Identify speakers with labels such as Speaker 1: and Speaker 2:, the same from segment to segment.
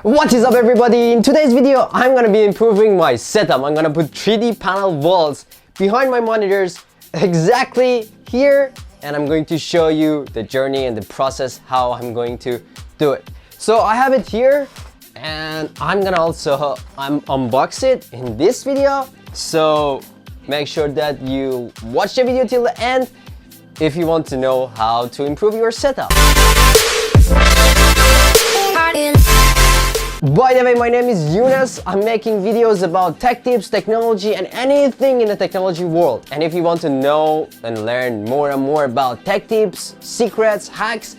Speaker 1: What is up everybody? In today's video, I'm gonna be improving my setup. I'm gonna put 3D panel walls behind my monitors exactly here, and I'm going to show you the journey and the process how I'm going to do it. So I have it here, and I'm gonna also unbox it in this video. So make sure that you watch the video till the end if you want to know how to improve your setup. By the way, my name is Yunus. I'm making videos about tech tips, technology, and anything in the technology world. And if you want to know and learn more and more about tech tips, secrets, hacks,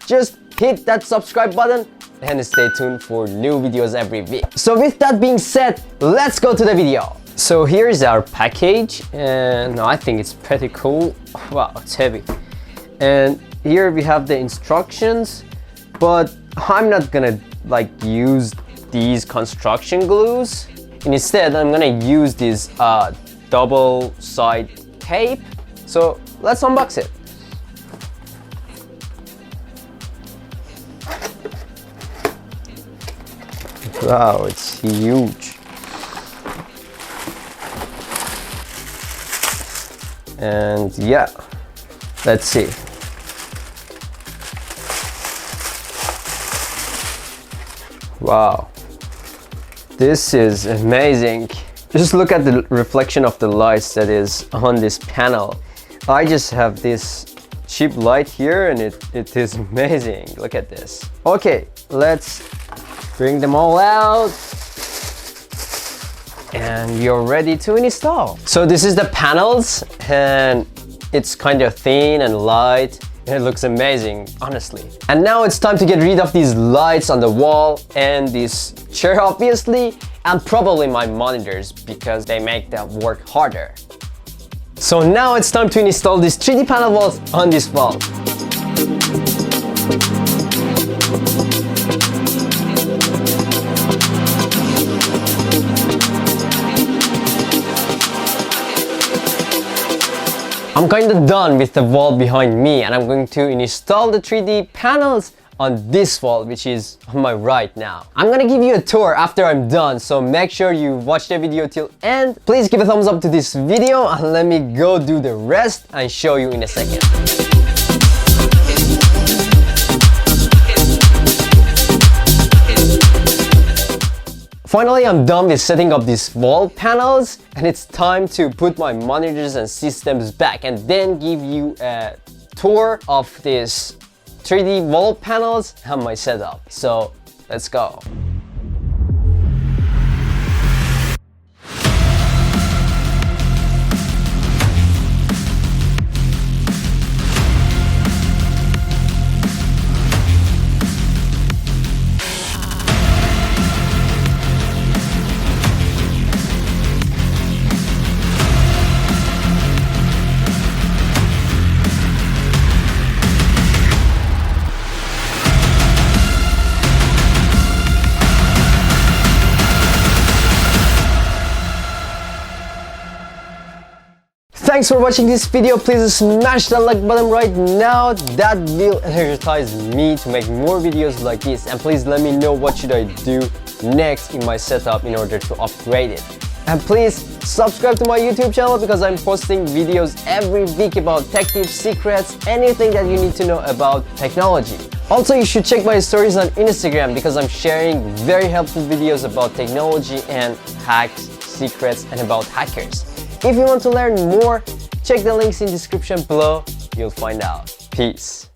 Speaker 1: just hit that subscribe button and stay tuned for new videos every week. So with that being said, let's go to the video. So here's our package, and I think it's pretty cool. Wow, it's heavy. And here we have the instructions, but I'm not gonna use these construction glues. Instead, I'm gonna use this double side tape. So let's unbox it. Wow, it's huge. And yeah, let's see. Wow, this is amazing. Just look at the reflection of the lights that is on this panel. I just have this cheap light here, and it is amazing. Look at this. Okay, let's bring them all out, and you're ready to install. So this is the panels, and it's kind of thin and light. It looks amazing, honestly. And now it's time to get rid of these lights on the wall and this chair, obviously, and probably my monitors, because they make that work harder. So now it's time to install these 3D panel walls on this wall. I'm kind of done with the wall behind me, and I'm going to install the 3D panels on this wall, which is on my right now. I'm gonna give you a tour after I'm done, so make sure you watch the video till end. Please give a thumbs up to this video, and let me go do the rest and show you in a second. Finally, I'm done with setting up these wall panels, and it's time to put my monitors and systems back and then give you a tour of these 3D wall panels and my setup. So let's go. Thanks for watching this video. Please smash that like button right now. That will energize me to make more videos like this. And please let me know what should I do next in my setup in order to upgrade it. And please subscribe to my YouTube channel, because I'm posting videos every week about tech tips, secrets, anything that you need to know about technology. Also, you should check my stories on Instagram, because I'm sharing very helpful videos about technology and hacks, secrets, and about hackers. If you want to learn more, check the links in the description below. You'll find out. Peace.